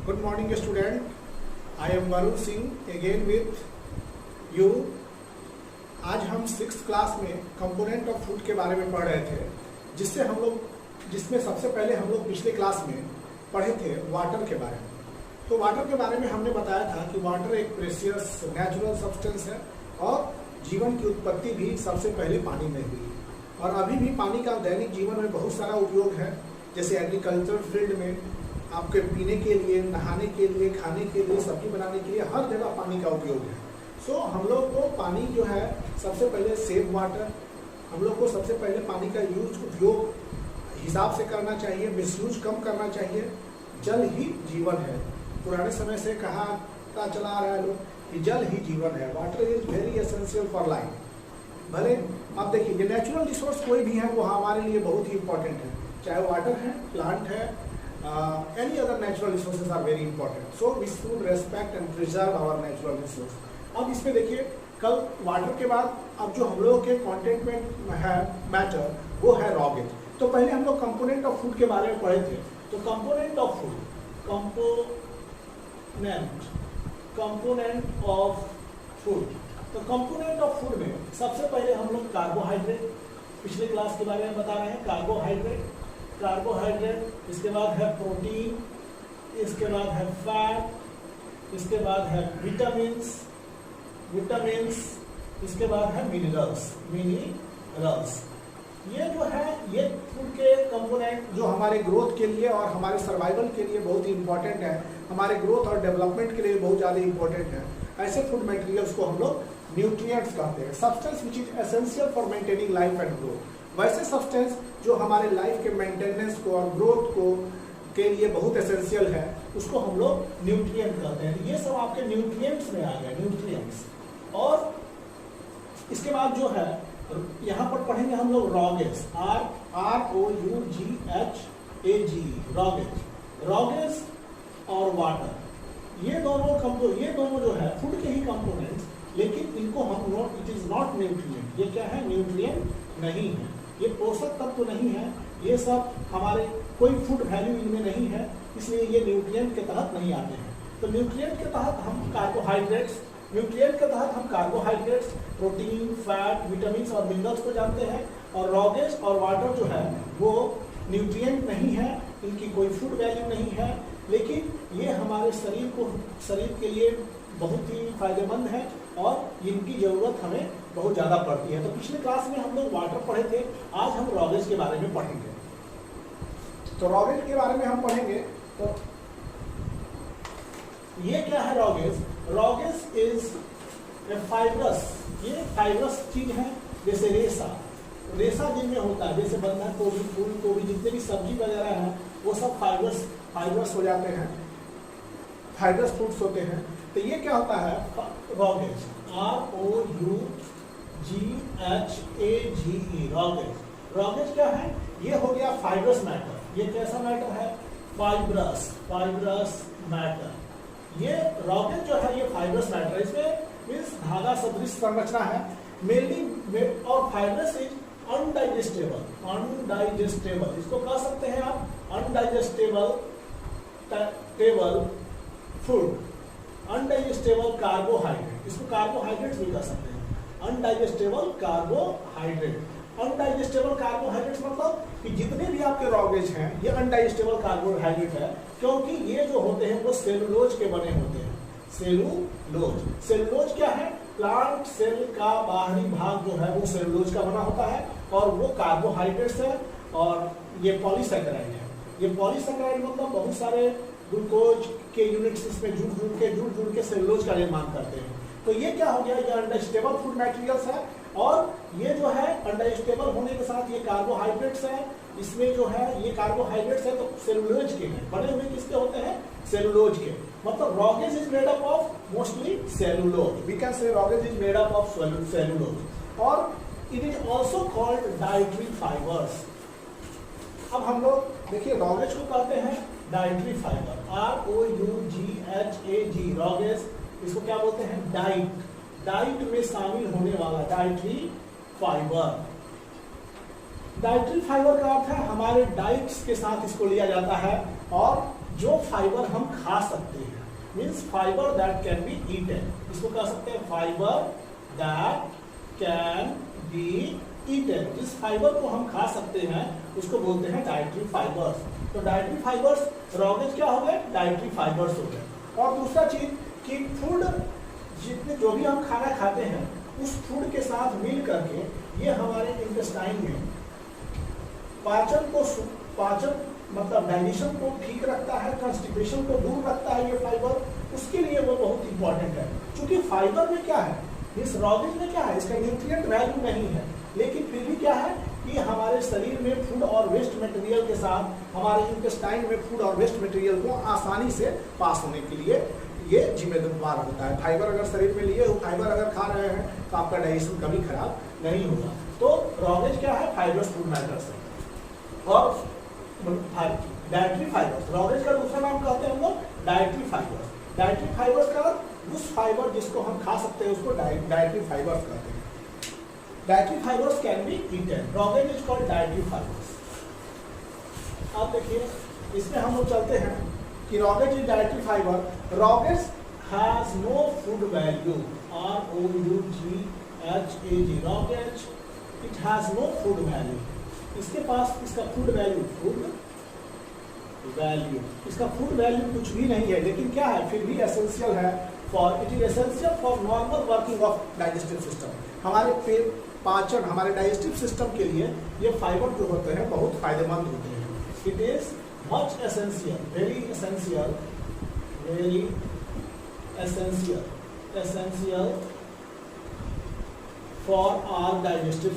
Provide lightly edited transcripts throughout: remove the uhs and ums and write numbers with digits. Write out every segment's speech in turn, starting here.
Good morning student. I am Varun Singh again with you. आज हम 6th class में component of food के बारे में पढ़ रहे थे, जिसमें सबसे पहले हम लोग पिछले क्लास में पढ़े थे वाटर के बारे में। तो वाटर के बारे में हमने बताया था कि वाटर एक प्रेशियस नेचुरल सब्सटेंस है और जीवन की उत्पत्ति भी सबसे पहले पानी में हुई और अभी भी पानी का दैनिक जीवन में बहुत सारा उपयोग है। जैसे एग्रीकल्चर फील्ड में आपके पीने के लिए, नहाने के लिए, खाने के लिए, सब्जी बनाने के लिए हर जगह पानी का उपयोग है। सो हम लोग को पानी जो है सबसे पहले सेव वाटर, हम लोग को सबसे पहले पानी का उपयोग हिसाब से करना चाहिए, मिसयूज कम करना चाहिए। जल ही जीवन है, पुराने समय से कहा चला आ रहा है लोग कि जल ही जीवन है। Water is very essential for life. भले अब देखिए ये नेचुरल रिसोर्स कोई भी है वो हमारे लिए बहुत ही इंपॉर्टेंट है, चाहे वाटर है, प्लांट है, any other natural resources are very important. So we should respect and preserve our natural resource. अब इसमें देखिए कल वाटर के बाद अब जो हम लोगों के कंटेंट में है मैटर वो है रॉगेज। तो पहले हम लोग कंपोनेंट ऑफ फूड के बारे में पढ़े थे। तो component of food, component of food, तो कंपोनेंट ऑफ फूड में सबसे पहले हम लोग कार्बोहाइड्रेट, पिछले क्लास के बारे में बता रहे हैं। कार्बोहाइड्रेट, इसके बाद है प्रोटीन, इसके बाद है फैट, इसके बाद है विटामिन्स, इसके बाद है मिनरल्स। ये जो है ये फूड के कंपोनेंट जो हमारे ग्रोथ के लिए और हमारे सर्वाइवल के लिए बहुत ही इंपॉर्टेंट है, हमारे ग्रोथ और डेवलपमेंट के लिए बहुत ज़्यादा इंपॉर्टेंट है। ऐसे फूड मटेरियल्स को हम लोग न्यूट्रिएंट्स कहते हैं। Substance which is essential for maintaining life and growth. वैसे सब्सटेंस जो हमारे लाइफ के मेंटेनेंस को और ग्रोथ को के लिए बहुत एसेंशियल है उसको हम लोग न्यूट्रिएंट कहते हैं। ये सब आपके न्यूट्रिएंट्स में आ गए, न्यूट्रिएंट्स। और इसके बाद जो है यहाँ पर पढ़ेंगे हम लोग रॉगेज, ROUGHAGE, रॉगेज और वाटर। ये दोनों जो है फूड के ही कंपोनेंट्स, लेकिन इनको हम लोग इट इज नॉट न्यूट्रिएंट। ये क्या है? न्यूट्रिएंट नहीं है, ये पोषक तत्व नहीं है, ये सब हमारे कोई फूड वैल्यू इनमें नहीं है, इसलिए ये न्यूट्रिएंट के तहत नहीं आते हैं। तो न्यूट्रिएंट के तहत हम कार्बोहाइड्रेट्स, प्रोटीन, फैट, विटामिन्स और मिनरल्स को जानते हैं। और रॉगेज और वाटर जो है वो न्यूट्रिएंट नहीं है, इनकी कोई फूड वैल्यू नहीं है, लेकिन ये हमारे शरीर के लिए बहुत ही फायदेमंद है और इनकी जरूरत हमें बहुत ज्यादा पड़ती है। तो पिछले क्लास में हम लोग वाटर पढ़े थे, आज हम रॉगेज के बारे में पढ़ेंगे। तो रॉगेज के बारे में हम पढ़ेंगे। तो ये क्या है रॉगेज? रॉगेज इज ए फाइब्रस, ये फाइब्रस चीज है। जैसे रेशा जिनमें होता है, जैसे बंधा गोभी, फूल गोभी, जितने भी सब्जी वगैरह है वो सब फाइब्रस हो जाते हैं, फाइब्रस फ्रूट्स होते हैं। तो ये क्या होता है? रॉगेज, ROUGHAGE, रॉगेज क्या है? ये हो गया फाइब्रस मैटर। ये कैसा मैटर है? Fibrous matter. ये रॉगेज जो है ये फाइब्रस मैटर, इसमें मीन्स धागा सदृश संरचना है मेनली। और फाइब्रस इज अनडाइजेस्टेबल, इसको कह सकते हैं आप अनडाइजेस्टेबल फूड, अनडाइजेस्टेबल कार्बोहाइड्रेट, इसको कार्बोहाइड्रेट भी कह सकते हैं। अनडाइजेस्टेबल कार्बोहाइड्रेट मतलब कि जितने भी आपके रॉगेज हैं ये अनडाइजेस्टेबल कार्बोहाइड्रेट है, क्योंकि ये जो होते हैं वो सेलुलोज के बने होते हैं। सेलुलोज क्या है? प्लांट सेल का बाहरी भाग जो है वो सेलुलोज का बना होता है और वो कार्बोहाइड्रेट्स है। और ये पॉलीसैकेराइड है। ये पॉलीसैकेराइड मतलब बहुत सारे ग्लूकोज के यूनिट्स इसमें जुड़ के सेलुलोज का निर्माण करते हैं। तो ये क्या हो गया? ये अनडाइजेस्टेबल फूड मटेरियल्स है और ये जो है अनडाइजेस्टेबल होने के साथ ये कार्बोहाइड्रेट्स है। इसमें जो है ये कार्बोहाइड्रेट्स है तो सेलुलोज के हैं, बने हुए किसके होते हैं? सेलुलोज के। मतलब roughage is made up of mostly cellulose. We can say roughage is made up of cellulose और it is also called dietary fibres. अब हम लोग देखिए रॉगेज को कहते हैं डाइटरी फाइबर, ROUGHAG, रॉगेज। इसको क्या बोलते हैं? डाइट में शामिल होने वाला डाइटरी फाइबर। डाइटरी फाइबर का अर्थ है हमारे डाइट्स के साथ इसको लिया जाता है और जो फाइबर हम खा सकते हैं, means fibre that can be eaten, इसको कह सकते हैं fibre that can be eaten. जिस फाइबर को हम खा सकते हैं उसको बोलते हैं डाइटरी फाइबर्स। तो डाइटरी फाइबर्स रॉगेज क्या हो गए, डाइटरी फाइबर्स हो गए। और दूसरा चीज कि फूड जितने जो भी हम खाना खाते हैं उस फूड के साथ मिल करके ये हमारे इंटेस्टाइन में पाचन मतलब डाइजेशन को ठीक रखता है, कॉन्स्टिपेशन को दूर रखता है ये फाइबर, उसके लिए वो बहुत इंपॉर्टेंट है। क्योंकि फाइबर में क्या है, इस रॉगेज में क्या है, इसका न्यूट्रिएंट वैल्यू नहीं है, लेकिन फिर भी क्या है कि हमारे शरीर में फूड और वेस्ट मटेरियल के साथ हमारे इंटेस्टाइन में फूड और वेस्ट मटेरियल को आसानी से पास होने के लिए ये जिम्मेदार होता है। फाइबर अगर शरीर में लिए हो, फाइबर अगर खा रहे हैं तो आपका डाइजेशन कभी खराब नहीं होगा। तो रॉगेज क्या है, फाइबर्स फूड मैटर्स है। और डाइटरी फाइबर्स, रॉगेज का दूसरा नाम कहते हैं हम लोग डाइटरी फाइबर्स। डाइटरी फाइबर्स का उस फाइबर जिसको हम खा सकते हैं उसको डाइटरी फाइबर्स कहते हैं। Dietary fibres can be eaten, roughage is called dietary fibres. आप देखिए इसमें हम लोग चलते हैं कि roughage is dietary fibre. Roughage has no food value, ROUGHAG, roughage it has no food value. इसके पास इसका फूड वैल्यू इसका फूड वैल्यू कुछ भी नहीं है, लेकिन क्या है फिर भी एसेंशियल है for, it is essential for normal working of digestive system. हमारे पाचन, हमारे डाइजेस्टिव सिस्टम के लिए ये फाइबर जो होते हैं बहुत फायदेमंद होते हैं। It is much essential, very essential for our digestive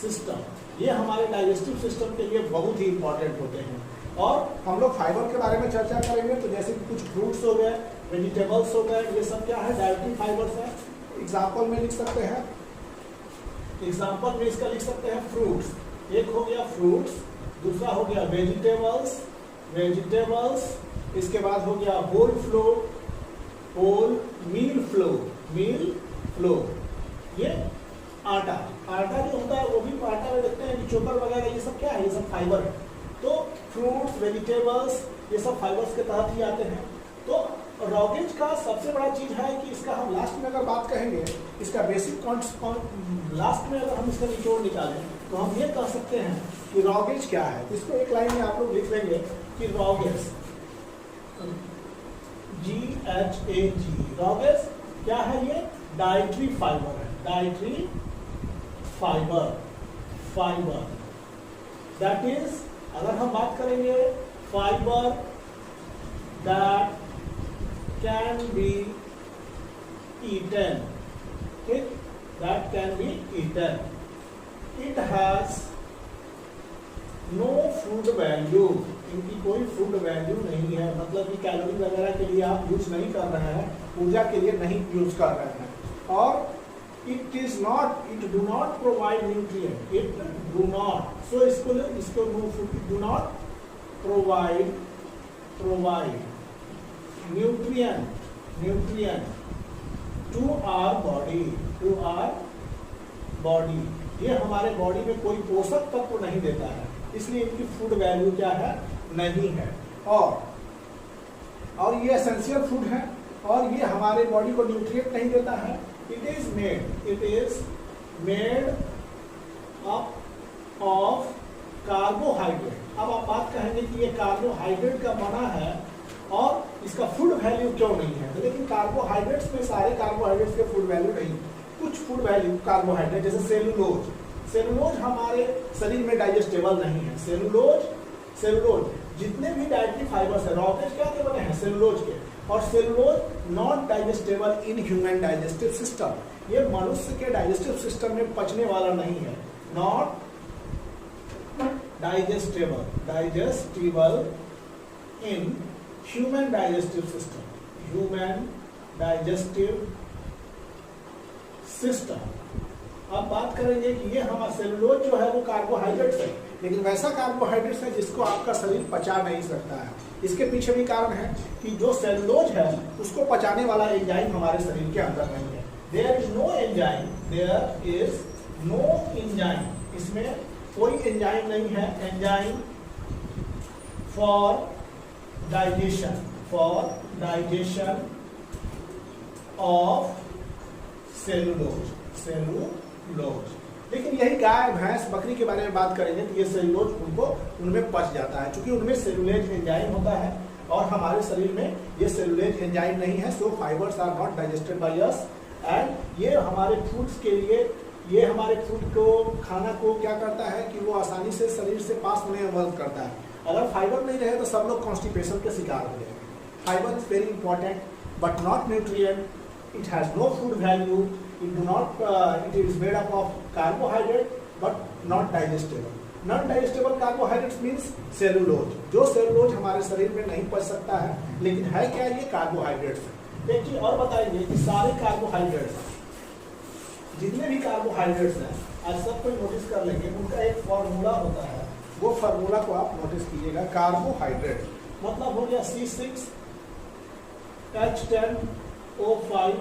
system, ये हमारे डाइजेस्टिव सिस्टम के लिए बहुत ही इंपॉर्टेंट होते हैं। और हम लोग फाइबर के बारे में चर्चा करेंगे, तो जैसे कि कुछ फ्रूट्स हो गए, वेजिटेबल्स हो गए, ये सब क्या है, डाइटरी फाइबर्स है। एग्जाम्पल में लिख सकते हैं, एग्जाम्पल में इसका लिख सकते हैं फ्रूट्स, एक हो गया फ्रूट्स, दूसरा हो गया वेजिटेबल्स, इसके बाद हो गया मील फ्लो, ये आटा जो होता है वो भी आटा में देखते हैं कि चोकर वगैरह, ये सब क्या है, ये सब फाइबर है। तो फ्रूट्स, वेजिटेबल्स, ये सब फाइबर्स के तहत ही आते हैं। तो रॉगेज का सबसे बड़ा चीज है कि इसका हम लास्ट में अगर बात कहेंगे, इसका बेसिक लास्ट में अगर हम इसका निचोड़ निकालें तो हम ये कह सकते हैं कि रॉगेज क्या है। तो इसको एक लाइन में आप लोग लिख लेंगे कि रॉगेज, GHAG, रॉगेज क्या है, ये डाइटरी फाइबर है, डाइटरी फाइबर दैट इज, अगर हम बात करेंगे fibre that can be eaten, ठीक, that can be eaten, it has no food value, इनकी कोई फूड वैल्यू नहीं है, मतलब कि कैलोरी वगैरह के लिए आप यूज नहीं कर रहे हैं, ऊर्जा के लिए नहीं यूज कर रहे हैं। और it do not provide nutrient, it do not, so इसको do not provide nutrient to our body, ये हमारे बॉडी में कोई पोषक तत्व नहीं देता है, इसलिए इनकी फूड वैल्यू क्या है, नहीं है। और ये एसेंशियल फूड है और ये हमारे बॉडी को न्यूट्रिएंट नहीं देता है। It is made up of carbohydrate। अब आप बात कहेंगे कि ये कार्बोहाइड्रेट का बना है और इसका फूड वैल्यू क्यों नहीं है, तो लेकिन कार्बोहाइड्रेट्स में सारे कार्बोहाइड्रेट्स के फूड वैल्यू नहीं, कुछ फूड वैल्यू कार्बोहाइड्रेट, जैसे सेलुलोज हमारे शरीर में डाइजेस्टेबल नहीं है। सेलुलोज जितने भी डाइटरी फाइबर्स है, रॉगेज क्या के बने हैं, सेलुलोज के, और cellulose not digestible in human digestive system, ये मनुष्य के डाइजेस्टिव सिस्टम में पचने वाला नहीं है, not digestible in human digestive system. अब बात करेंगे कि ये हमारा सेलुलोज जो है वो कार्बोहाइड्रेट्स है, लेकिन वैसा कार्बोहाइड्रेट्स है जिसको आपका शरीर पचा नहीं सकता है। इसके पीछे भी कारण है कि जो सेलुलोज है उसको पचाने वाला एंजाइम हमारे शरीर के अंदर नहीं है। देयर इज नो एंजाइम, इसमें कोई एंजाइम नहीं है, enzyme for digestion of cellulose. लेकिन यही गाय भैंस बकरी के बारे में बात करेंगे तो ये सेलुलोज उनमें पच जाता है, क्योंकि उनमें सेलुलेज एंजाइम होता है और हमारे शरीर में ये सेलुलेज एंजाइम नहीं है। So fibres are not digested by us and ये हमारे फूड्स के लिए, ये हमारे फूड को, खाना को क्या करता है कि वो आसानी से शरीर से पास होने में मदद करता है। अगर फाइबर नहीं रहे तो सब लोग कॉन्स्टिपेशन के शिकार हो जाएंगे। Fibre is very important but not nutrient, it has no food value, it is made up of carbohydrate but not digestible. Non digestible carbohydrates means cellulose, जो सेलुलोज हमारे शरीर में नहीं पच सकता है, लेकिन है क्या, ये कार्बोहाइड्रेट्स है। एक चीज और बताएंगे कि सारे कार्बोहाइड्रेट्स, जितने भी कार्बोहाइड्रेट्स हैं, आज सब कोई नोटिस कर लेंगे, उनका एक फॉर्मूला होता है, वो फॉर्मूला को आप नोटिस कीजिएगा। कार्बोहाइड्रेट मतलब हो गया C6H10O5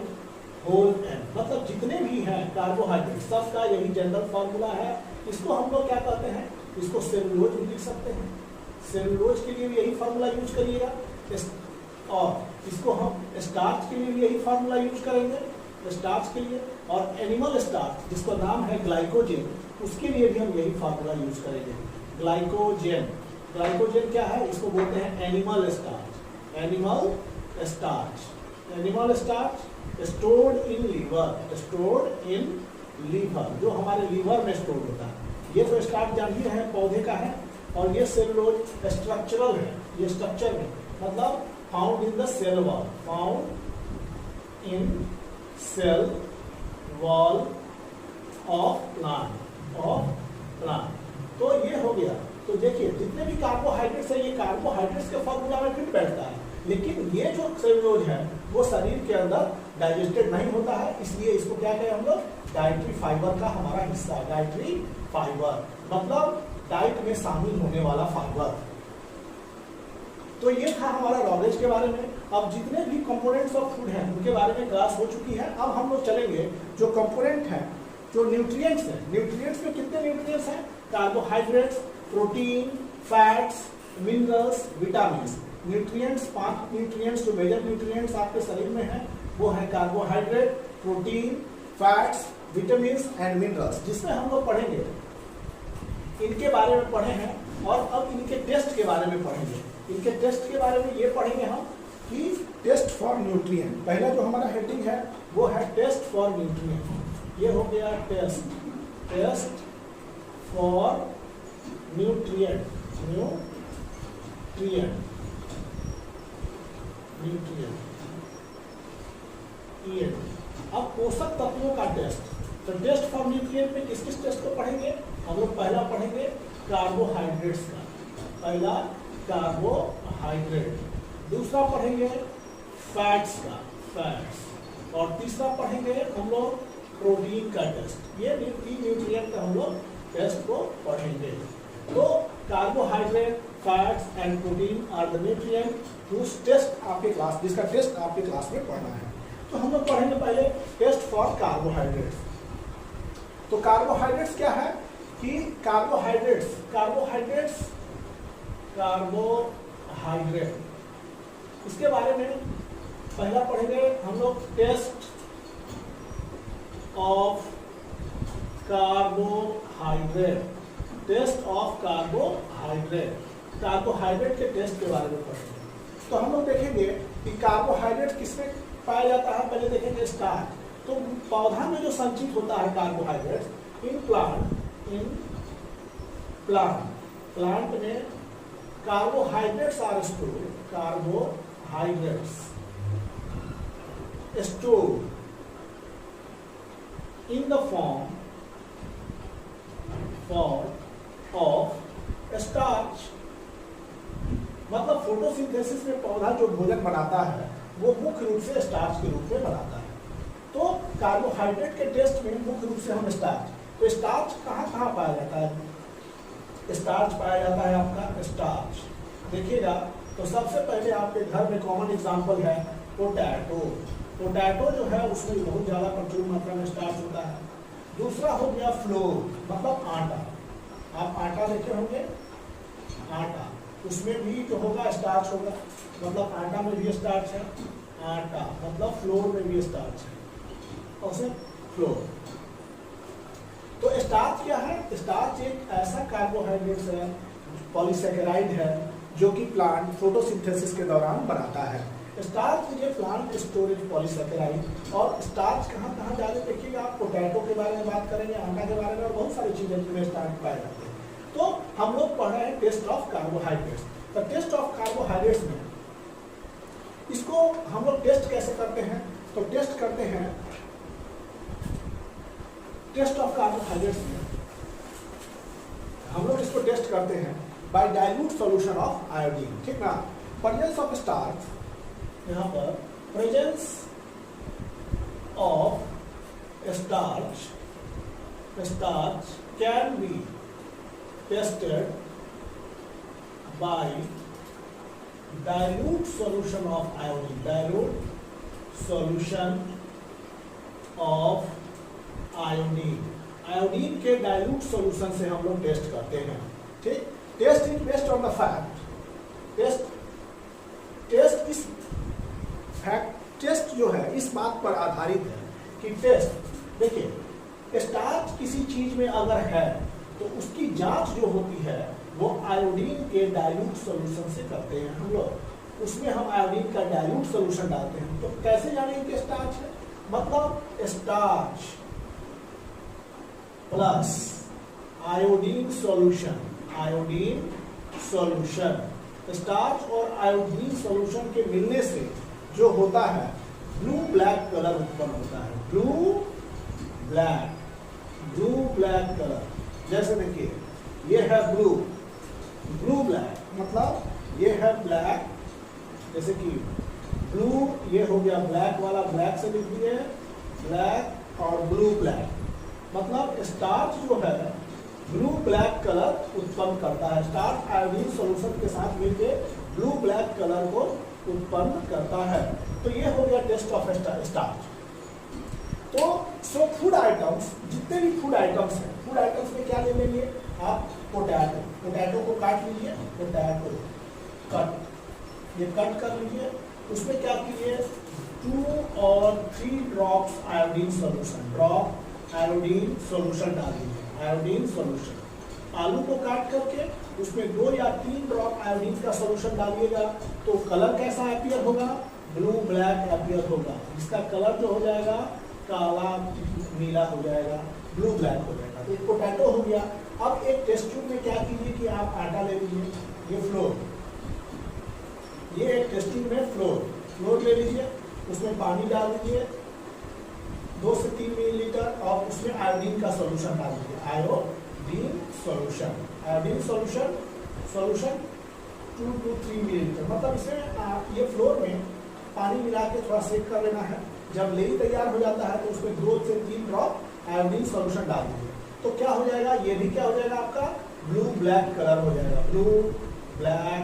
होल N, मतलब जितने भी हैं कार्बोहाइड्रेट सबका यही जनरल फॉर्मूला है। इसको हम लोग क्या कहते हैं, इसको सेलुलोज भी लिख सकते हैं। सेलुलोज के लिए भी यही फॉर्मूला यूज करिएगा और इसको हम स्टार्च के लिए भी यही फॉर्मूला यूज करेंगे, स्टार्च के लिए। और एनिमल स्टार्च जिसका नाम है ग्लाइकोजेन, उसके लिए भी हम यही फॉर्मूला यूज करेंगे, ग्लाइकोजेन। ग्लाइकोजेन क्या है, इसको बोलते हैं animal starch. Animal starch stored in liver, जो हमारे लीवर में स्टोर होता है। ये तो स्टार्च जानते हैं पौधे का है, और ये सेलुलोज स्ट्रक्चरल है, ये स्ट्रक्चर में मतलब found in the cell wall, found in cell wall of plant. तो ये हो गया। तो देखिए जितने भी कार्बोहाइड्रेट्स है, ये कार्बोहाइड्रेट्स के फॉर्मूला में फिट बैठता है, लेकिन ये जो सेलुलोज है वो शरीर के अंदर डाइजेस्टेड नहीं होता है, इसलिए इसको क्या कहें हम लोग, डाइटरी फाइबर का हमारा हिस्सा। डाइटरी फाइबर मतलब डाइट में शामिल होने वाला फाइबर। तो ये था हमारा नॉलेज के बारे में। अब जितने भी कंपोनेंट्स ऑफ फूड हैं उनके बारे में क्लास हो चुकी है। अब हम लोग चलेंगे जो कंपोनेंट है, जो न्यूट्रिएंट्स हैं। न्यूट्रिएंट्स में कितने न्यूट्रिएंट्स हैं, carbohydrates, protein, fats, minerals, vitamin. Nutrients, 5 nutrients जो मेजर न्यूट्रिएंट्स आपके शरीर में हैं वो है carbohydrate, protein, fats, vitamin and minerals, जिसमें हम लोग पढ़ेंगे, इनके बारे में पढ़े हैं। और अब इनके टेस्ट के बारे में पढ़ेंगे। इनके टेस्ट के बारे में ये पढ़ेंगे हम कि टेस्ट फॉर न्यूट्रिएंट। पहला जो हमारा हेडिंग है वो है टेस्ट फॉर न्यूट्रिएंट। ये हो गया टेस्ट फॉर न्यूट्रिएंट। अब पोषक तत्वों का टेस्ट। तो टेस्ट फॉर न्यूट्रिएंट में किस किस टेस्ट को पढ़ेंगे हम लोग? पहला पढ़ेंगे कार्बोहाइड्रेट्स का, पहला कार्बोहाइड्रेट। दूसरा पढ़ेंगे फैट्स का, फैट्स। और तीसरा पढ़ेंगे हम लोग प्रोटीन का टेस्ट। ये 3 न्यूट्रिएंट का हम लोग टेस्ट को पढ़ेंगे। तो carbohydrate, fats and protein are the nutrient whose test आपके क्लास, जिसका टेस्ट आपके क्लास में पढ़ना है। तो हम लोग पढ़ेंगे पहले टेस्ट फॉर कार्बोहाइड्रेट्स। तो कार्बोहाइड्रेट्स क्या है कि कार्बोहाइड्रेट इसके बारे में पहला पढ़ेंगे हम लोग, test of carbohydrate. Test of carbohydrate, carbohydrate के टेस्ट के बारे में पढ़ेंगे। तो हम लोग देखेंगे कि कार्बोहाइड्रेट किसमें पाया जाता है। पहले देखेंगे स्टार्च। तो पौधा में जो संचित होता है कार्बोहाइड्रेट इन प्लांट में carbohydrates are stored, carbohydrates stored in the form of starch. मतलब फोटोसिंथेसिस में पौधा जो भोजन बनाता है वो मुख्य रूप से स्टार्च के रूप में बनाता है। तो कार्बोहाइड्रेट के टेस्ट में मुख्य रूप से हम स्टार्च। तो स्टार्च कहाँ पाया जाता है? स्टार्च पाया जाता है आपका स्टार्च, देखिएगा। तो सबसे पहले आपके घर में कॉमन एग्जांपल है पोटैटो। पोटैटो जो है उसमें बहुत ज़्यादा प्रचुर मात्रा में स्टार्च होता है। दूसरा हो गया फ्लोर, मतलब आप आटा देखे होंगे, आटा, उसमें भी जो होगा स्टार्च होगा, मतलब आटा में भी स्टार्च है, आटा मतलब फ्लोर में भी स्टार्च है, और उसमें फ्लोर। तो स्टार्च क्या है? स्टार्च एक ऐसा कार्बोहाइड्रेट है, पॉलीसेकेराइड है, जो कि प्लांट फोटोसिंथेसिस के दौरान बनाता है। Starch is a plant storage polysaccharide. और स्टार्च कहाँ कहाँ जाके देखिएगा आप, पोटैटो के बारे में बात करेंगे, आटा के बारे में, और बहुत सारी चीजें जिनमें स्टार्च पाए जाते हैं। तो हम लोग पढ़ रहे हैं टेस्ट ऑफ कार्बोहाइड्रेट्स। तो टेस्ट ऑफ कार्बोहाइड्रेट्स में इसको हम लोग टेस्ट कैसे करते हैं? तो टेस्ट करते हैं, टेस्ट ऑफ कार्बोहाइड्रेट्स में हम लोग इसको टेस्ट करते हैं by dilute solution of iodine, ठीक ना। प्रेजेंस ऑफ स्टार्च, यहाँ पर presence of starch can be tested by dilute solution of iodine, dilute solution of iodine, iodine के डाइल्यूट सॉल्यूशन से हम लोग टेस्ट करते हैं, ठीक। Test is based on the fact, test is fact, test जो है इस बात पर आधारित है कि टेस्ट, देखिए स्टार्च किसी चीज में अगर है तो उसकी जांच जो होती है वो आयोडीन के डाइल्यूट सॉल्यूशन से करते हैं हम लोग। उसमें हम आयोडीन का डाइल्यूट सॉल्यूशन डालते हैं। तो कैसे जानेंगे कि स्टार्च है? मतलब starch plus iodine solution, iodine solution, starch और आयोडीन सॉल्यूशन के मिलने से जो होता है ब्लू ब्लैक कलर उत्पन्न होता है, ब्लू ब्लैक कलर। जैसे देखिए ये है ब्लू ब्लैक, मतलब ये है ब्लैक, जैसे कि ब्लू ये हो गया ब्लैक वाला, ब्लैक से लिख दिए ब्लैक, और ब्लू ब्लैक, मतलब स्टार्च जो है ब्लू ब्लैक कलर उत्पन्न करता है। स्टार्च आयोडीन सॉल्यूशन के साथ मिलकर ब्लू ब्लैक कलर को उत्पन्न करता है। तो ये हो गया टेस्ट ऑफ स्टार्च। तो सो फूड आइटम्स, जितने भी फूड आइटम्स हैं, फूड आइटम्स में क्या ले लेंगे आप? पोटैटो को काट लीजिए, पोटैटो कट, ये कट कर लीजिए, उसमें क्या कीजिए 2 और 3 drops iodine solution, drop iodine solution डाल दीजिए, आयोडीन सॉल्यूशन। आलू को काट करके उसमें 2 या 3 ड्रॉप आयोडीन का सॉल्यूशन डालिएगा, तो कलर कैसा अपीयर होगा? ब्लू ब्लैक अपीयर होगा, जिसका कलर जो हो जाएगा काला नीला हो जाएगा, ब्लू ब्लैक हो जाएगा। तो एक पोटैटो हो गया। अब एक टेस्ट ट्यूब में क्या कीजिए कि आप आटा ले लीजिए, ये फ्लोर, ये एक टेस्ट ट्यूब में फ्लोर ले लीजिए, उसमें पानी डाल दीजिए 2 से 3 मिलीलीटर, और उसमें आयोडीन का सॉल्यूशन डाल दीजिए, आयोडीन सॉल्यूशन 2 to 3 मिलीलीटर। मतलब इसमें ये फ्लोर में पानी मिला के थोड़ा सेक कर लेना है। जब लेई तैयार हो जाता है तो उसमें 2 से 3 ड्रॉप आयोडीन सॉल्यूशन डाल दीजिए। तो क्या हो जाएगा? ये भी क्या हो जाएगा आपका? ब्लू ब्लैक कलर हो जाएगा, blue black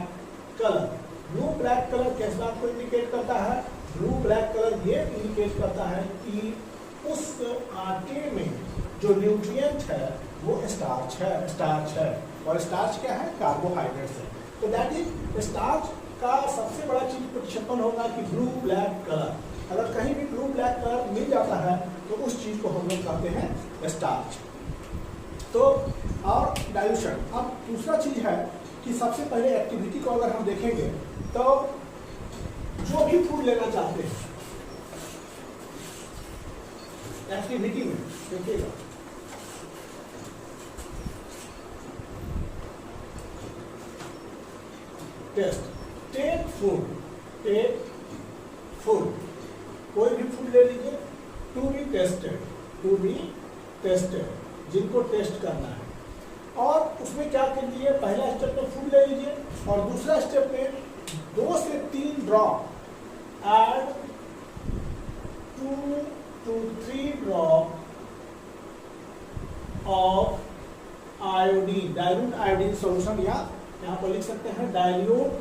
colour. Blue black colour किस बात को इंडिकेट करता है? ब्लू ब्लैक कलर ये इंडिकेट करता है कि उस आटे में जो न्यूट्रिएंट है वो स्टार्च है, और स्टार्च क्या है? कार्बोहाइड्रेट्स है। तो दैट इज स्टार्च का सबसे बड़ा चीज प्रतिच्छेदन होगा कि ब्लू ब्लैक कलर। अगर कहीं भी ब्लू ब्लैक कलर मिल जाता है तो उस चीज को हम लोग कहते हैं स्टार्च। तो और डाइल्यूशन। अब दूसरा चीज है कि सबसे पहले एक्टिविटी को अगर हम देखेंगे तो जो भी फूड लेना चाहते हैं एक्टिविटी में, देखिएगा टेस्ट, टेक फूड, कोई भी फूड ले लीजिए, टू बी टेस्टेड, जिनको टेस्ट करना है। और उसमें क्या कीजिए? पहला स्टेप में फूड ले लीजिए, और दूसरा स्टेप में 2 से 3 drop add 2 to 3 drop of iodine, dilute iodine solution, या यहाँ पर लिख सकते हैं डाइल्यूट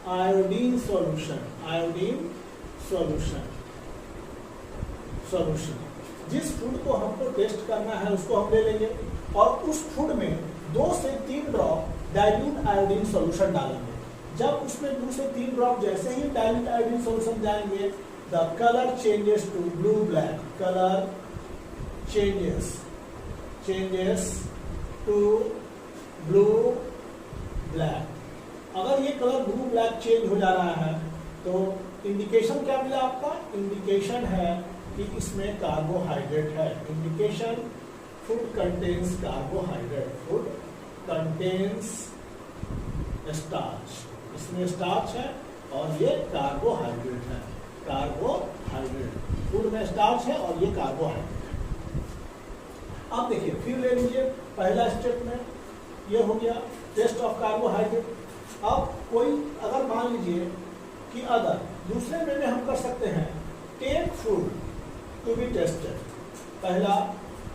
आयोडीन सॉल्यूशन। जिस फूड को हमको टेस्ट करना है उसको हम ले लेंगे, और उस फूड में 2 से 3 ड्रॉप डाइल्यूट आयोडीन सॉल्यूशन डालेंगे। जब उसमें 2 से 3 ड्रॉप जैसे ही डाइल्यूट आयोडीन सॉल्यूशन जाएंगे, the colour changes to blue black, colour changes to blue black. अगर ये कलर ब्लू ब्लैक चेंज हो जा रहा है तो इंडिकेशन क्या मिला आपका? इंडिकेशन है कि इसमें कार्बोहाइड्रेट है। Indication food contains carbohydrate, food contains starch, इसमें स्टार्च है और ये कार्बोहाइड्रेट है। कार्बोहाइड्रेट, फूड में स्टार्च है और ये कार्बोहाइड्रेट है। अब देखिए फिर ले लीजिए, पहला स्टेप में ये हो गया टेस्ट ऑफ कार्बोहाइड्रेट। अब कोई अगर मान लीजिए कि अगर दूसरे में हम कर सकते हैं take food to be tested. पहला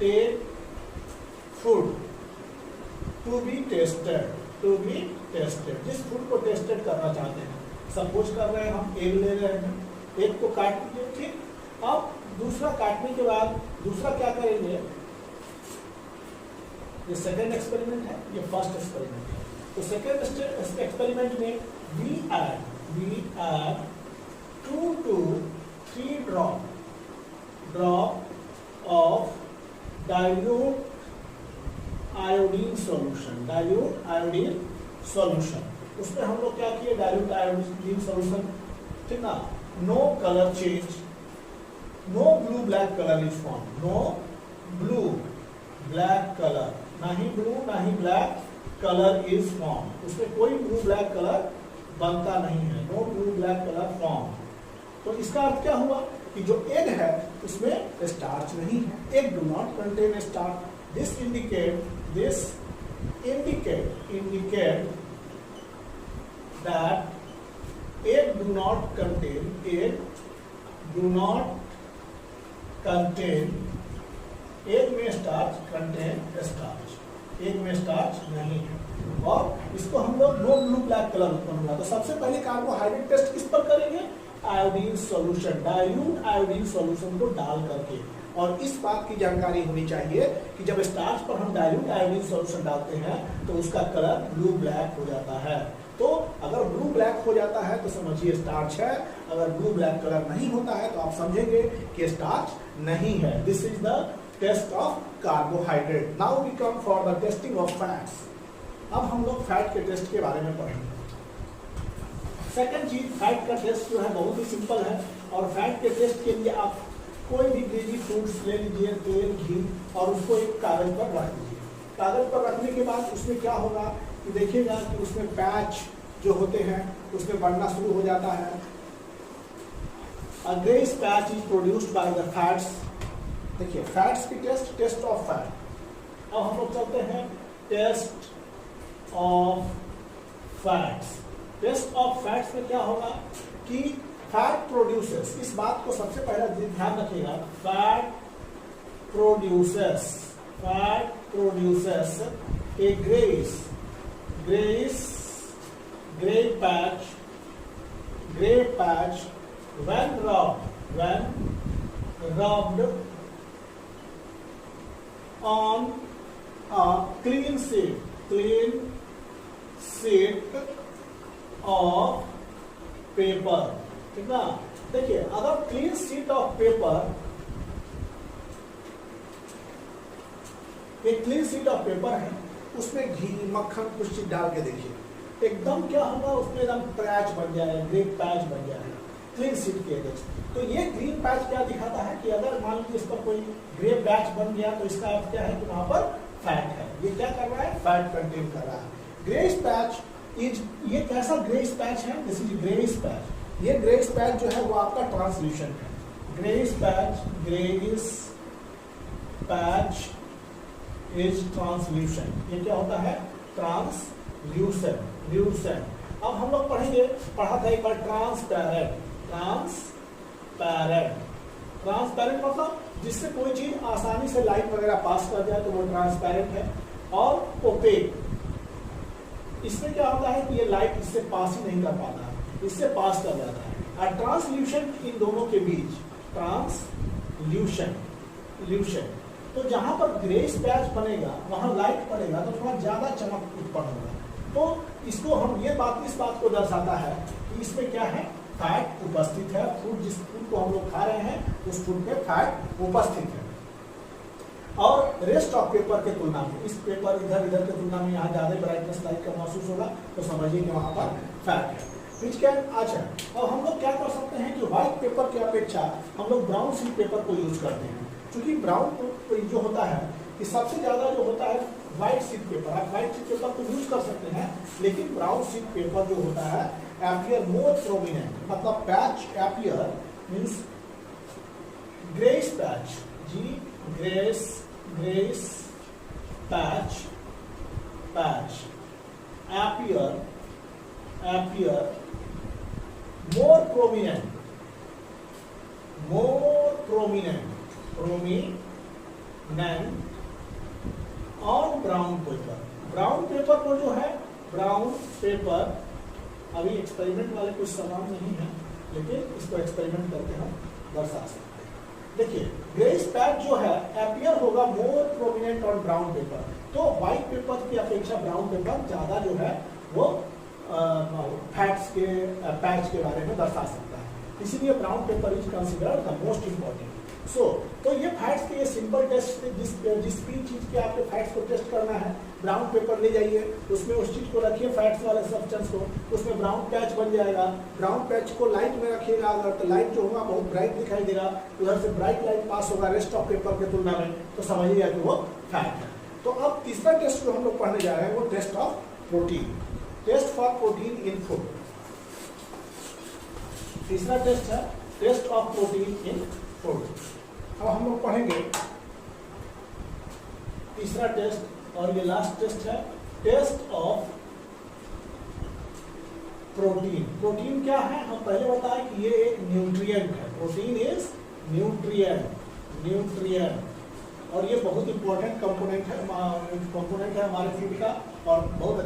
take food to be tested, जिस फूड को टेस्टेड करना चाहते हैं, सपोज कर रहे हैं हम एग ले रहे हैं, एग को काट लीजिए, ठीक। अब दूसरा काटने के बाद दूसरा क्या करेंगे? ये सेकेंड एक्सपेरिमेंट है, ये फर्स्ट एक्सपेरिमेंट है। तो सेकेंड एक्सपेरिमेंट में we add 2 to 3 drop of dilute iodine solution. उसमें हम लोग क्या किए? डाइल्यूट आयोडीन सॉल्यूशन, ठीक ना। No colour change, no blue black colour is form, no blue black colour, ना ही ब्लू ना ही ब्लैक कलर इज फॉर्म। उसमें कोई ब्लू ब्लैक कलर बनता नहीं है, no blue black colour form. तो इसका अर्थ क्या हुआ कि जो एग है उसमें स्टार्च नहीं है। Egg do not contain starch. This indicate that egg do not contain egg में स्टार्च contain starch, एग में स्टार्च नहीं है। और इसको हम लोग नो ब्लू ब्लैक कलर उत्पन्न हुआ। तो सबसे पहले कार्बोहाइड्रेट टेस्ट किस पर करेंगे? Iodine solution, dilute iodine solution को डाल करके। और इस बात की जानकारी होनी चाहिए कि जब स्टार्च पर हम डाइल्यूट आयोडीन सॉल्यूशन डालते हैं तो उसका कलर ब्लू ब्लैक हो जाता है। तो अगर ब्लू ब्लैक हो जाता है तो समझिए स्टार्च है, अगर ब्लू ब्लैक कलर नहीं होता है तो आप समझेंगे कि स्टार्च नहीं है। This is the test of carbohydrate. Now we come for the testing of fats. अब हम लोग फैट के टेस्ट के बारे में पढ़ेंगे। सेकंड चीज, फैट का टेस्ट जो है बहुत ही सिंपल है। और फैट के टेस्ट के लिए आप कोई भी ग्रेवी फ्रूट्स ले लीजिए, तेल घी, और उसको एक कागज पर रख दीजिए। कागज पर रखने के बाद उसमें क्या होगा कि देखिएगा कि उसमें पैच जो होते हैं उसमें बढ़ना शुरू हो जाता है। A greyish patch is produced by the fats। देखिए फैट्स की टेस्ट ऑफ फैट। अब हम लोग चलते हैं test of fats. Test of fats में क्या होगा कि फैट प्रोड्यूसेस, इस बात को सबसे पहले ध्यान रखिएगा, fat produces A grey patch when rubbed on a clean sheet of paper, ठीक ना। देखिए अगर क्लीन शीट ऑफ पेपर, एक क्लीन शीट ऑफ पेपर है, उसमें घी मक्खन कुछ चीज डाल के देखिए, एकदम क्या होगा, उसमें एकदम पैच बन जाएगा, ग्रीन पैच बन जाएगा क्लीन शीट के अगेंस्ट। तो ये ग्रीन पैच क्या दिखाता है कि अगर मान लीजिए इस पर कोई ग्रे पैच बन गया तो इसका अर्थ क्या है कि वहां पर फैट है। ये क्या कर रहा है? फैट कंटेन कर रहा है। ग्रेइश पैच इज, ये कैसा ग्रेइश पैच है? This is greyish patch. ये ग्रेइश पैच जो है वो आपका ट्रांसल्यूशन है। Greyish patch is translucent. ये क्या होता है? ट्रांसल्यूशन। अब हम लोग पढ़ा था एक बार ट्रांसपेरेंट मतलब जिससे कोई चीज आसानी से लाइट वगैरह पास कर जाए तो वो ट्रांसपेरेंट है। और ओपेक, इसमें क्या होता है कि ये लाइट इससे पास ही नहीं कर पाता, इससे पास कर जाता है। और ट्रांसल्यूशन इन दोनों के बीच, ट्रांसल्यूशन। तो जहां पर ग्रेस पैच बनेगा वहां लाइट पड़ेगा तो थोड़ा ज्यादा चमक उत्पन्न होगा। तो इसको हम इस बात को दर्शाता है कि इसमें क्या है, फैट उपस्थित है। फूड जिस फूड को हम लोग खा रहे हैं उस फूड पे फैट उपस्थित है। और रेस्ट ऑफ पेपर के तुलना में इस पेपर इधर के तुलना में यहाँ ज्यादा ब्राइटनेस लाइट का महसूस होगा, तो समझिए कि वहां पर फैट है। अच्छा, और हम लोग क्या कर सकते हैं कि व्हाइट पेपर की अपेक्षा हम लोग ब्राउन शीट पेपर को यूज करते हैं, क्योंकि ब्राउन जो होता है कि सबसे ज्यादा जो होता है व्हाइट शीट पेपर। आप व्हाइट शीट पेपर को यूज कर सकते हैं, लेकिन ब्राउन शीट पेपर जो होता है appear more prominent, मतलब patch appear means grayish patch, grayish patch appear more prominent on brown paper। Brown paper को जो है, ब्राउन पेपर अभी एक्सपेरिमेंट वाले कुछ सामान नहीं है, लेकिन इसको एक्सपेरिमेंट करके हम दर्शा सकते हैं। देखिए ग्रेइश पैच जो है अपीयर होगा मोर प्रोमिनेंट ऑन ब्राउन पेपर, तो व्हाइट पेपर की अपेक्षा ब्राउन पेपर ज्यादा जो है वो फैट्स के पैच के बारे में दर्शा सकता है, इसीलिए brown paper is considered the most important. तो ये फैट्स के सिंपल टेस्ट, जिस भी चीज के आपको फैट्स को टेस्ट करना है, ब्राउन पेपर ले जाइए, उसमें उस चीज को रखिए, फैट्स वाले सब्सटेंस को, उसमें ब्राउन पैच बन जाएगा। ब्राउन पैच को लाइट में रखिएगा अगर, तो लाइट जो होगा बहुत ब्राइट दिखाई देगा, उधर से ब्राइट लाइट पास होगा रेस्ट ऑफ पेपर के तुलना में, तो समझिएगा कि वो फैट है। तो अब तीसरा टेस्ट जो हम लोग पढ़ने जा रहे हैं वो test of protein, test for protein in food. तीसरा टेस्ट है test of protein in food. अब हम लोग पढ़ेंगे तीसरा टेस्ट, और ये लास्ट टेस्ट है टेस्ट ऑफ प्रोटीन। प्रोटीन क्या है, हम पहले बताएं कि ये एक न्यूट्रिएंट है। प्रोटीन इज न्यूट्रिएंट, और ये बहुत इंपॉर्टेंट कंपोनेंट है हमारे फूड का, और बहुत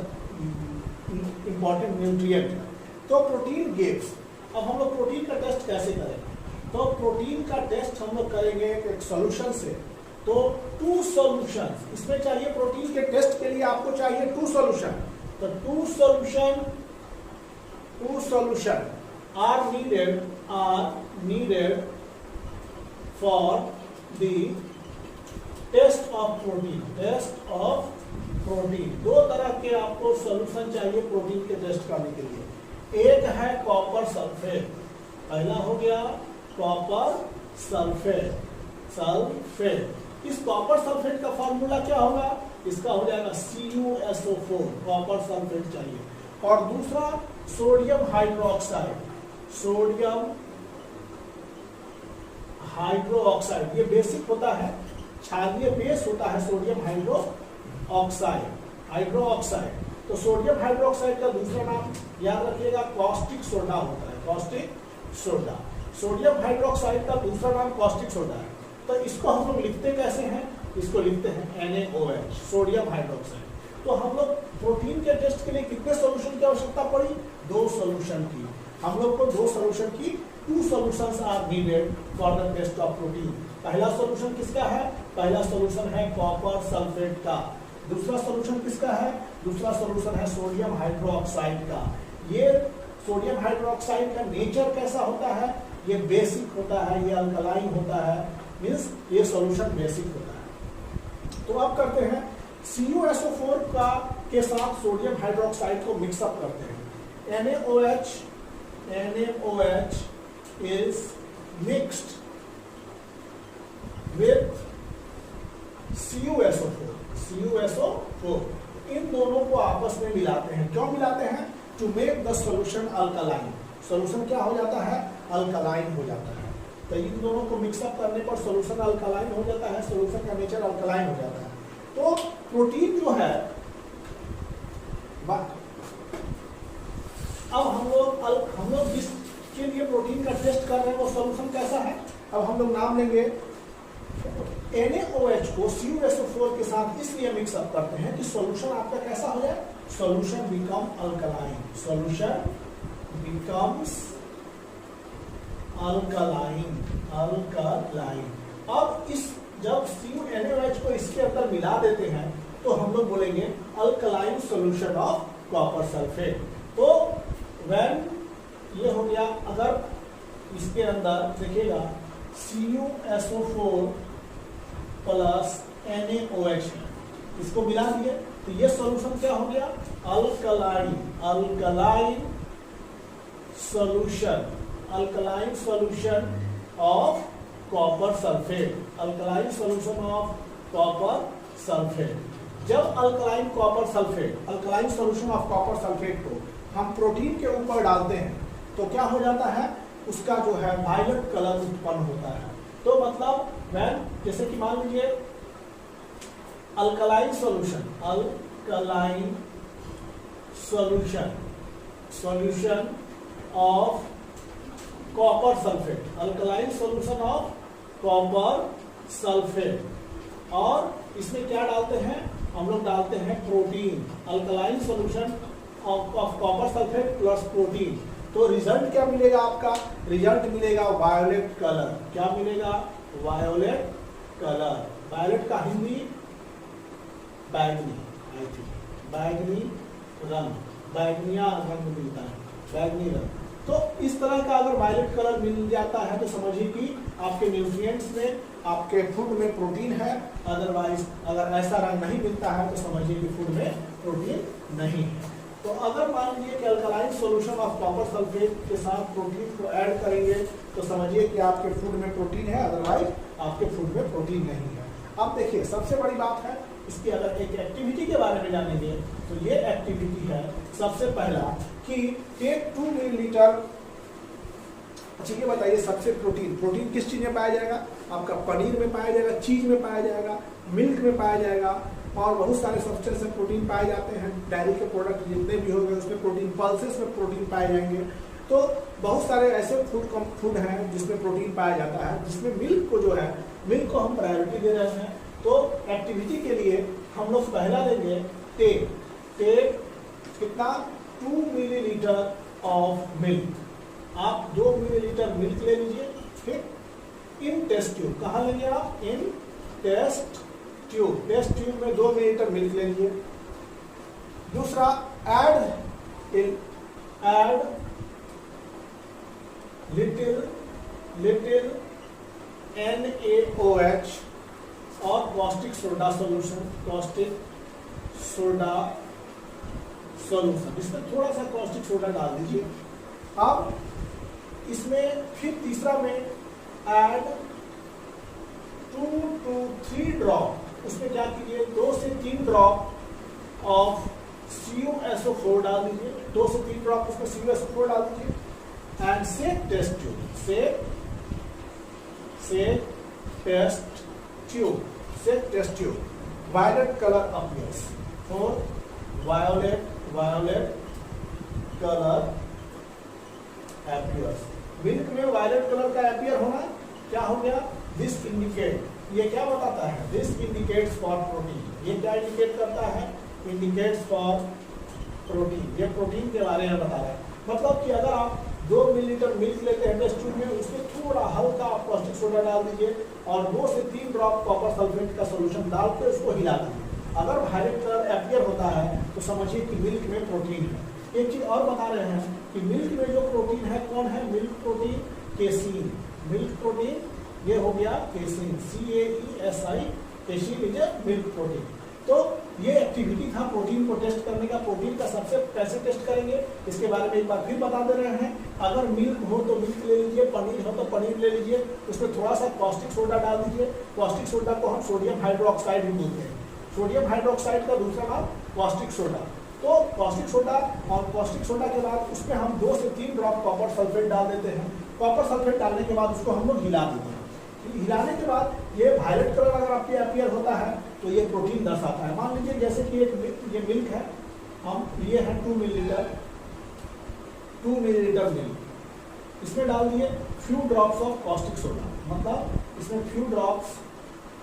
इंपॉर्टेंट न्यूट्रिएंट है। तो प्रोटीन गिव्स, अब हम लोग प्रोटीन का टेस्ट कैसे करेंगे, तो प्रोटीन का टेस्ट हम लोग करेंगे एक सॉल्यूशन से। तो 2 सॉल्यूशन इसमें चाहिए, प्रोटीन के टेस्ट के लिए आपको चाहिए 2 सॉल्यूशन। तो 2 solution are needed for the test of protein. 2 तरह के आपको सॉल्यूशन चाहिए प्रोटीन के टेस्ट करने के लिए। एक है कॉपर सल्फेट, पहला हो गया कॉपर सल्फेट। इस कॉपर सल्फेट का फॉर्मूला क्या होगा, इसका हो जाएगा CuSO4, कॉपर सल्फेट चाहिए। और दूसरा सोडियम हाइड्रोक्साइड, ये बेसिक होता है, क्षारीय बेस होता है सोडियम हाइड्रोक्साइड। तो सोडियम हाइड्रोक्साइड का दूसरा नाम याद रखिएगा कॉस्टिक सोडा होता है, कॉस्टिक सोडा। सोडियम हाइड्रोक्साइड का दूसरा नाम कॉस्टिक सोडा है। तो इसको हम लोग लिखते कैसे हैं, इसको लिखते हैं NaOH, सोडियम हाइड्रोक्साइड। तो हम लोग प्रोटीन के टेस्ट के लिए कितने सॉल्यूशन की आवश्यकता पड़ी, 2 सॉल्यूशन की। हम लोग को 2 सॉल्यूशन की, 2 solutions are needed for the test of protein. पहला सॉल्यूशन किसका है, पहला सॉल्यूशन है कॉपर सल्फेट का। दूसरा सॉल्यूशन किसका है, दूसरा सॉल्यूशन है सोडियम हाइड्रोक्साइड का। ये सोडियम हाइड्रोक्साइड का नेचर कैसा होता है, ये बेसिक होता है, ये अल्कलाइन होता है, मींस ये सॉल्यूशन बेसिक होता है। तो अब करते हैं CuSO4 का के साथ सोडियम हाइड्रोक्साइड को मिक्सअप करते हैं। NaOH is mixed with CuSO4। इन दोनों को आपस में मिलाते हैं। क्यों मिलाते हैं, to make the solution alkaline. Solution क्या हो जाता है, अल्कलाइन हो जाता है। तो इन दोनों को मिक्सअप करने पर सॉल्यूशन अल्कलाइन हो जाता है, सॉल्यूशन का नेचर अल्कलाइन हो जाता है। तो प्रोटीन जो है, अब हम लोग जिसके लिए प्रोटीन का टेस्ट कर रहे हैं वो सॉल्यूशन कैसा है। अब हम लोग नाम लेंगे NaOH को CuSO4 के साथ इसलिए मिक्सअप करते हैं कि सॉल्यूशन आपका कैसा हो जाए, solution become alkaline, solution becomes alkaline. अब इस जब CuNaOH को इसके अंदर मिला देते हैं तो हम लोग बोलेंगे alkaline solution of copper sulphate. तो व्हेन ये हो गया, अगर इसके अंदर देखिएगा CuSO4 प्लस NaOH इसको मिला दिए तो ये सॉल्यूशन क्या हो गया, alkaline solution of copper sulphate, alkaline solution of copper sulphate. जब alkaline solution of copper sulphate को हम प्रोटीन के ऊपर डालते हैं तो क्या हो जाता है, उसका जो है वायलेट कलर उत्पन्न होता है। तो मतलब व्हेन, जैसे कि मान लीजिए alkaline solution of copper sulphate, alkaline solution of copper sulphate, और इसमें क्या डालते हैं, हम लोग डालते हैं protein, alkaline solution of copper sulphate plus protein. तो रिजल्ट क्या मिलेगा आपका, रिजल्ट मिलेगा वायोलेट कलर। क्या मिलेगा, वायोलेट कलर। वायोलेट का हिंदी बैगनी, आई थिंक बैगनी रंग, बैगनिया रंग मिलता है, बैगनी रंग। तो इस तरह का अगर वायलेट कलर मिल जाता है तो समझिए कि आपके न्यूट्रिएंट्स में, आपके फूड में प्रोटीन है। अदरवाइज अगर ऐसा रंग नहीं मिलता है तो समझिए कि फूड में प्रोटीन नहीं है। तो अगर मान लीजिए कि alkaline solution of copper sulphate के साथ प्रोटीन को ऐड करेंगे तो समझिए कि आपके फूड में प्रोटीन है, अदरवाइज आपके फूड में प्रोटीन नहीं है। अब देखिए सबसे बड़ी बात है, इसकी अगर एक एक्टिविटी के बारे में जानेंगे तो ये एक्टिविटी है सबसे पहला कि टेक 2 मिलीलीटर। अच्छा ये बताइए, सबसे प्रोटीन किस चीज में पाया जाएगा, आपका पनीर में पाया जाएगा, चीज में पाया जाएगा, मिल्क में पाया जाएगा, और बहुत सारे सब्सटेंस में प्रोटीन पाए जाते हैं। डेयरी के प्रोडक्ट जितने भी होंगे उसमें प्रोटीन, पल्सेस में प्रोटीन पाए जाएंगे। तो बहुत सारे ऐसे फूड हैं जिसमें प्रोटीन पाया जाता है, जिसमें मिल्क को जो है, मिल्क को हम प्रायोरिटी दे रहे हैं। तो एक्टिविटी के लिए हम लोग पहला लेंगे टेक कितना, 2 मिलीलीटर ऑफ मिल्क। आप 2 मिलीलीटर मिल्क ले लीजिए, फिर इन टेस्ट ट्यूब, कहाँ लेंगे आप, इन टेस्ट ट्यूब में 2 मिलीलीटर मिल्क ले लीजिए। दूसरा ऐड लिटिल NaOH और कास्टिक सोडा सॉल्यूशन, इसमें थोड़ा सा कास्टिक सोडा डाल दीजिए। अब इसमें फिर तीसरा में ऐड 2 to 3 ड्रॉप, उसमें क्या कीजिए, 2 से 3 ड्रॉप ऑफ CuSO4 डाल दीजिए, 2 से 3 ड्रॉप उसमें CuSO4 डाल दीजिए। And shake test tube, violet colour appears, for violet colour appears. Milk में वायलेट कलर का अपीयर होना क्या हो गया, दिस इंडिकेट, ये क्या बताता है, दिस इंडिकेट्स फॉर प्रोटीन। ये क्या इंडिकेट करता है, इंडिकेट्स फॉर प्रोटीन, ये प्रोटीन के बारे में बता रहा है। मतलब कि अगर आप 2 मिलीलीटर मिल्क लेते हैं टेस्ट ट्यूब में, उसमें थोड़ा हल्का आप कास्टिक सोडा डाल दीजिए और 2 से 3 ड्रॉप कॉपर सल्फेट का सॉल्यूशन डाल के उसको हिला दीजिए। अगर वायलेट कलर अपीयर होता है तो समझिए कि मिल्क में प्रोटीन है। एक चीज और बता रहे हैं कि मिल्क में जो प्रोटीन है कौन है, milk protein casein, milk protein ये हो गया casein, CaESI, casein is a milk protein. तो ये एक्टिविटी था प्रोटीन को टेस्ट करने का। प्रोटीन का सबसे कैसे टेस्ट करेंगे इसके बारे में एक बार फिर बता दे रहे हैं। अगर मिल्क हो तो मिल्क ले लीजिए, पनीर हो तो पनीर ले लीजिए, उसमें थोड़ा सा कास्टिक सोडा डाल दीजिए। कास्टिक सोडा को हम सोडियम हाइड्रोक्साइड भी बोलते हैं। सोडियम हाइड्रोक्साइड का दूसरा नाम कास्टिक सोडा। तो कास्टिक सोडा और कास्टिक सोडा के बाद उसमें हम 2 से 3 ड्रॉप कॉपर सल्फेट डाल देते हैं। कॉपर सल्फेट डालने के बाद उसको हम लोग हिला देते हैं। हिलाने के बाद ये वायलेट कलर अगर आपके अपीयर होता है तो ये प्रोटीन दर्शाता है। मान लीजिए जैसे कि ये मिल्क है, हम लिए हैं 2 मिलीलीटर मिल्क, इसमें डाल दिए few drops of caustic soda, मतलब इसमें few drops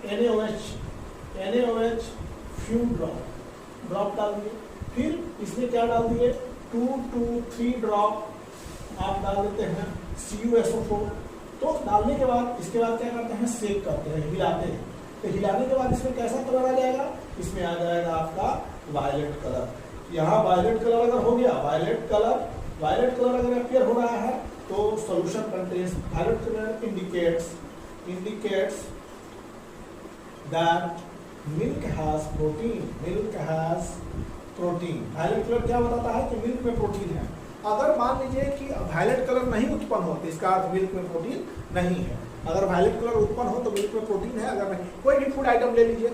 NaOH few drop डाल दिए। फिर इसमें क्या डाल दिए, 2 to 3 ड्रॉप आप डाल देते हैं CuSO4। तो डालने के बाद इसके बाद क्या करते हैं, सेक करते हैं, हिलाते हैं। तो हिलाने के बाद इसमें कैसा कलर आ जाएगा, इसमें आ जाएगा आपका वायलेट कलर। यहाँ वायलेट कलर अगर हो गया, वायलेट कलर अगर अपीयर हो रहा है तो solution contains violet colour indicates that milk has protein. Violet colour क्या बताता है कि मिल्क में प्रोटीन है। अगर मान लीजिए कि वायलेट कलर नहीं उत्पन्न हो तो इसका अर्थ मिल्क में प्रोटीन नहीं है। अगर वायलेट कलर उत्पन्न हो तो मिल्क में प्रोटीन है, अगर नहीं, कोई भी फूड आइटम ले लीजिए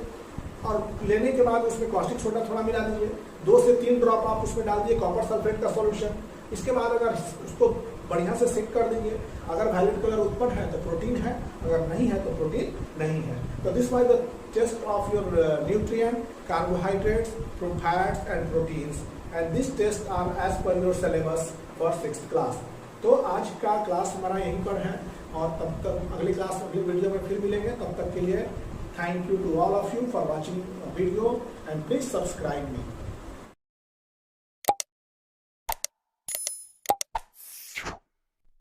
और लेने के बाद उसमें कॉस्टिक सोडा थोड़ा मिला दीजिए, 2 से 3 ड्रॉप आप उसमें डाल दिए कॉपर सल्फेट का सॉल्यूशन। इसके बाद अगर उसको बढ़िया से सेक कर दीजिए, अगर वायलेट कलर उत्पन्न है तो प्रोटीन है, अगर नहीं है तो प्रोटीन नहीं है। तो this was the test of your nutrient, carbohydrates, fats and proteins, and this test are as per your syllabus for 6th class. तो आज का क्लास हमारा यहीं पर है और तब तक अगली क्लास अगली वीडियो में फिर मिलेंगे। तब तक के लिए thank you to all of you for watching video and please subscribe me.